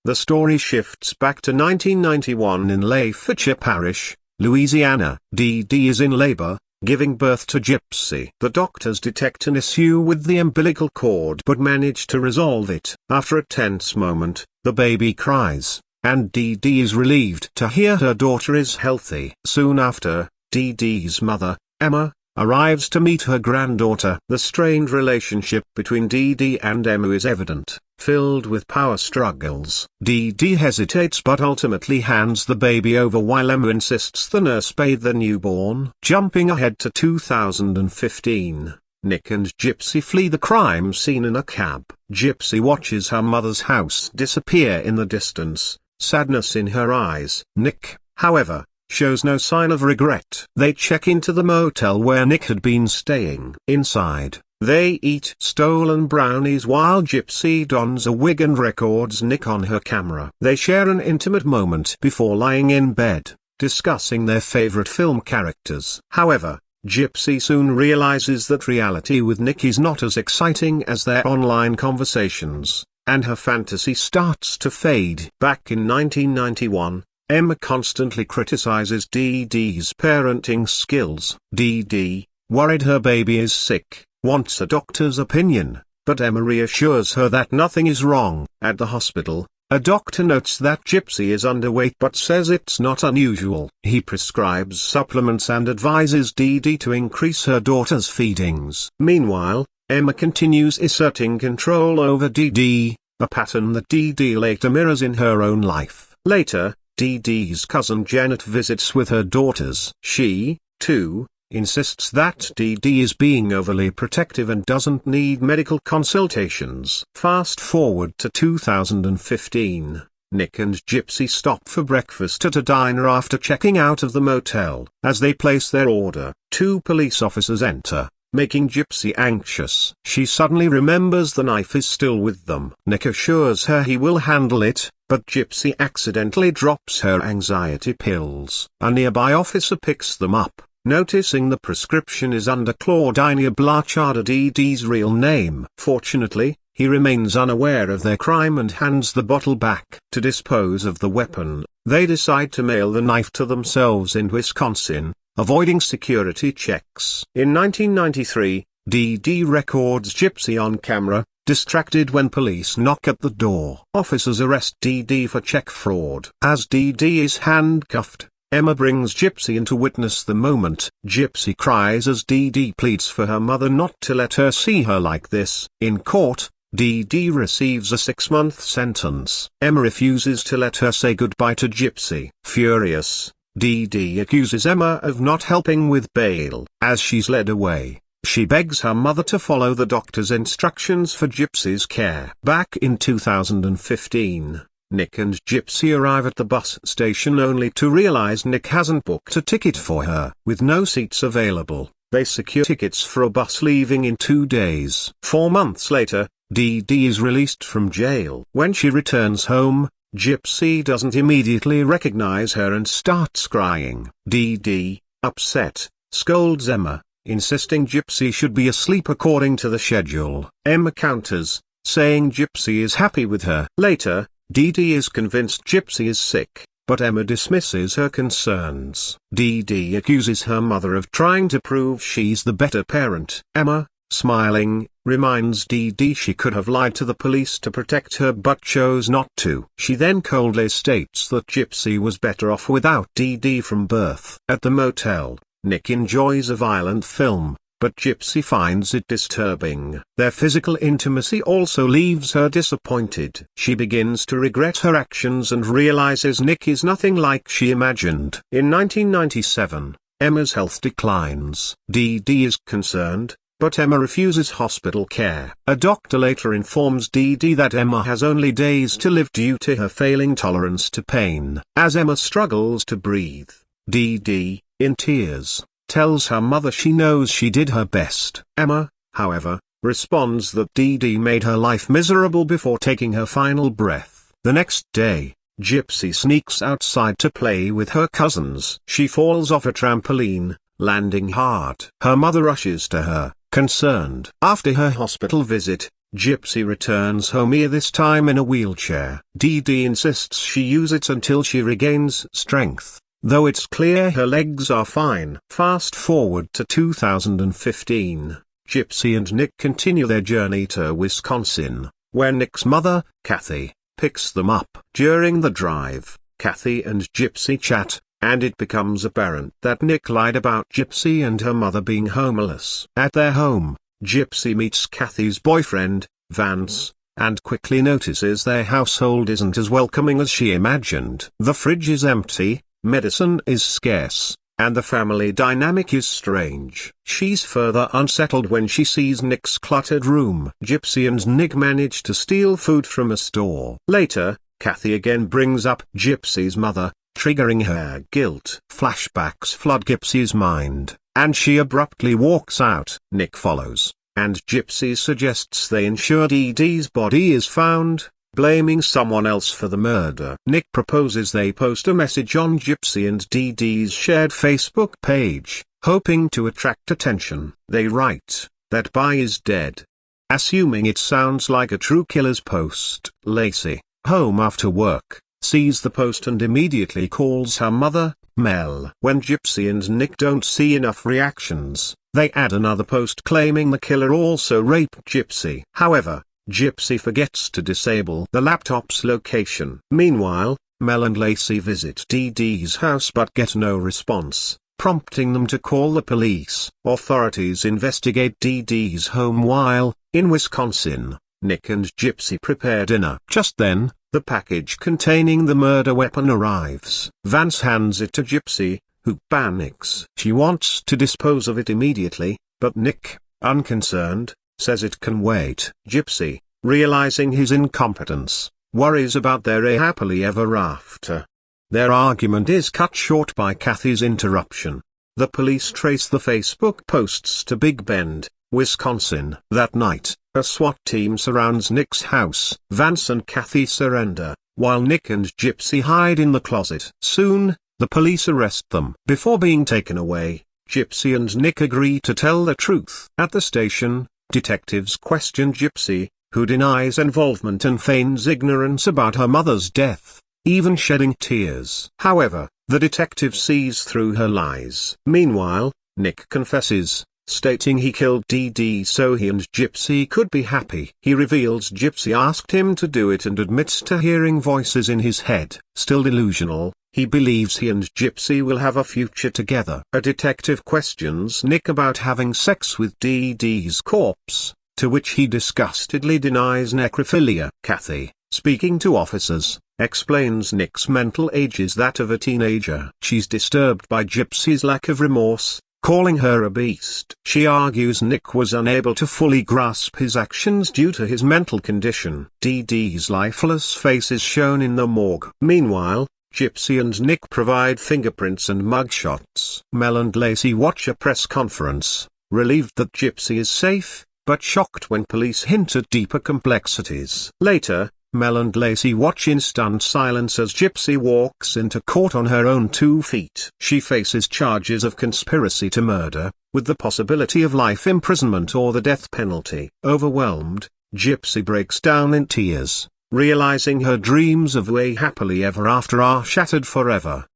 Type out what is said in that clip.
The story shifts back to 1991 in Lafayette Parish, Louisiana. Dee Dee is in labor, giving birth to Gypsy. The doctors detect an issue with the umbilical cord but manage to resolve it. After a tense moment, the baby cries, and Dee Dee is relieved to hear her daughter is healthy. Soon after, Dee Dee's mother, Emma, arrives to meet her granddaughter. The strained relationship between Dee Dee and Emma is evident, filled with power struggles. Dee Dee hesitates but ultimately hands the baby over while Emma insists the nurse bathe the newborn. Jumping ahead to 2015, Nick and Gypsy flee the crime scene in a cab. Gypsy watches her mother's house disappear in the distance, sadness in her eyes. Nick, however, shows no sign of regret. They check into the motel where Nick had been staying. Inside, they eat stolen brownies while Gypsy dons a wig and records Nick on her camera. They share an intimate moment before lying in bed, discussing their favorite film characters. However, Gypsy soon realizes that reality with Nick is not as exciting as their online conversations, and her fantasy starts to fade. Back in 1991, Emma constantly criticizes Dee Dee's parenting skills. Dee Dee, worried her baby is sick, wants a doctor's opinion, but Emma reassures her that nothing is wrong. At the hospital, a doctor notes that Gypsy is underweight but says it's not unusual. He prescribes supplements and advises Dee Dee to increase her daughter's feedings. Meanwhile, Emma continues asserting control over Dee Dee, a pattern that Dee Dee later mirrors in her own life. Later, Dee Dee's cousin Janet visits with her daughters. She, too, insists that Dee Dee is being overly protective and doesn't need medical consultations. Fast forward to 2015, Nick and Gypsy stop for breakfast at a diner after checking out of the motel. As they place their order, two police officers enter, making Gypsy anxious. She suddenly remembers the knife is still with them. Nick assures her he will handle it, but Gypsy accidentally drops her anxiety pills. A nearby officer picks them up, noticing the prescription is under Claudinia Blanchard, Dee Dee's real name. Fortunately, he remains unaware of their crime and hands the bottle back. To dispose of the weapon, they decide to mail the knife to themselves in Wisconsin, avoiding security checks. In 1993, Dee Dee records Gypsy on camera, distracted when police knock at the door. Officers arrest Dee Dee for check fraud. As Dee Dee is handcuffed, Emma brings Gypsy in to witness the moment. Gypsy cries as Dee Dee pleads for her mother not to let her see her like this. In court, Dee Dee receives a 6-month sentence. Emma refuses to let her say goodbye to Gypsy. Furious, Dee Dee accuses Emma of not helping with bail. As she's led away, she begs her mother to follow the doctor's instructions for Gypsy's care. Back in 2015, Nick and Gypsy arrive at the bus station only to realize Nick hasn't booked a ticket for her. With no seats available, they secure tickets for a bus leaving in 2 days. 4 months later, Dee Dee is released from jail. When she returns home, Gypsy doesn't immediately recognize her and starts crying. Dee Dee, upset, scolds Emma, insisting Gypsy should be asleep according to the schedule. Emma counters, saying Gypsy is happy with her. Later, Dee Dee is convinced Gypsy is sick, but Emma dismisses her concerns. Dee Dee accuses her mother of trying to prove she's the better parent. Emma, smiling, reminds Dee Dee she could have lied to the police to protect her but chose not to. She then coldly states that Gypsy was better off without Dee Dee from birth. At the motel, Nick enjoys a violent film, but Gypsy finds it disturbing. Their physical intimacy also leaves her disappointed. She begins to regret her actions and realizes Nick is nothing like she imagined. In 1997, Emma's health declines. Dee Dee is concerned, but Emma refuses hospital care. A doctor later informs Dee Dee that Emma has only days to live due to her failing tolerance to pain. As Emma struggles to breathe, Dee Dee, in tears, tells her mother she knows she did her best. Emma, however, responds that Dee Dee made her life miserable before taking her final breath. The next day, Gypsy sneaks outside to play with her cousins. She falls off a trampoline, landing hard. Her mother rushes to her, concerned. After her hospital visit, Gypsy returns home here, this time in a wheelchair. Dee Dee insists she use it until she regains strength, though it's clear her legs are fine. Fast forward to 2015. Gypsy and Nick continue their journey to Wisconsin, where Nick's mother, Kathy, picks them up. During the drive, Kathy and Gypsy chat, and it becomes apparent that Nick lied about Gypsy and her mother being homeless. At their home, Gypsy meets Kathy's boyfriend, Vance, and quickly notices their household isn't as welcoming as she imagined. The fridge is empty, medicine is scarce, and the family dynamic is strange. She's further unsettled when she sees Nick's cluttered room. Gypsy and Nick manage to steal food from a store. Later, Kathy again brings up Gypsy's mother, triggering her guilt. Flashbacks flood Gypsy's mind, and she abruptly walks out. Nick follows, and Gypsy suggests they ensure Dee Dee's body is found, blaming someone else for the murder. Nick proposes they post a message on Gypsy and Dee Dee's shared Facebook page, hoping to attract attention. They write, "That bye is dead." Assuming it sounds like a true killer's post, Lacey, home after work, sees the post and immediately calls her mother, Mel. When Gypsy and Nick don't see enough reactions, they add another post claiming the killer also raped Gypsy. However, Gypsy forgets to disable the laptop's location. Meanwhile, Mel and Lacey visit Dee Dee's house but get no response, prompting them to call the police. Authorities investigate Dee Dee's home while, in Wisconsin, Nick and Gypsy prepare dinner. Just then, the package containing the murder weapon arrives. Vance hands it to Gypsy, who panics. She wants to dispose of it immediately, but Nick, unconcerned, says it can wait. Gypsy, realizing his incompetence, worries about their happily ever after. Their argument is cut short by Kathy's interruption. The police trace the Facebook posts to Big Bend, Wisconsin. That night, a SWAT team surrounds Nick's house. Vance and Kathy surrender, while Nick and Gypsy hide in the closet. Soon, the police arrest them. Before being taken away, Gypsy and Nick agree to tell the truth. At the station, detectives question Gypsy, who denies involvement and feigns ignorance about her mother's death, even shedding tears. However, the detective sees through her lies. Meanwhile, Nick confesses, stating he killed Dee Dee so he and Gypsy could be happy. He reveals Gypsy asked him to do it and admits to hearing voices in his head. Still delusional, he believes he and Gypsy will have a future together. A detective questions Nick about having sex with Dee Dee's corpse, to which he disgustedly denies necrophilia. Kathy, speaking to officers, explains Nick's mental age is that of a teenager. She's disturbed by Gypsy's lack of remorse, calling her a beast. She argues Nick was unable to fully grasp his actions due to his mental condition. Dee Dee's lifeless face is shown in the morgue. Meanwhile, Gypsy and Nick provide fingerprints and mugshots. Mel and Lacey watch a press conference, relieved that Gypsy is safe, but shocked when police hint at deeper complexities. Later, Mel and Lacey watch in stunned silence as Gypsy walks into court on her own 2 feet. She faces charges of conspiracy to murder, with the possibility of life imprisonment or the death penalty. Overwhelmed, Gypsy breaks down in tears, realizing her dreams of a happily ever after are shattered forever.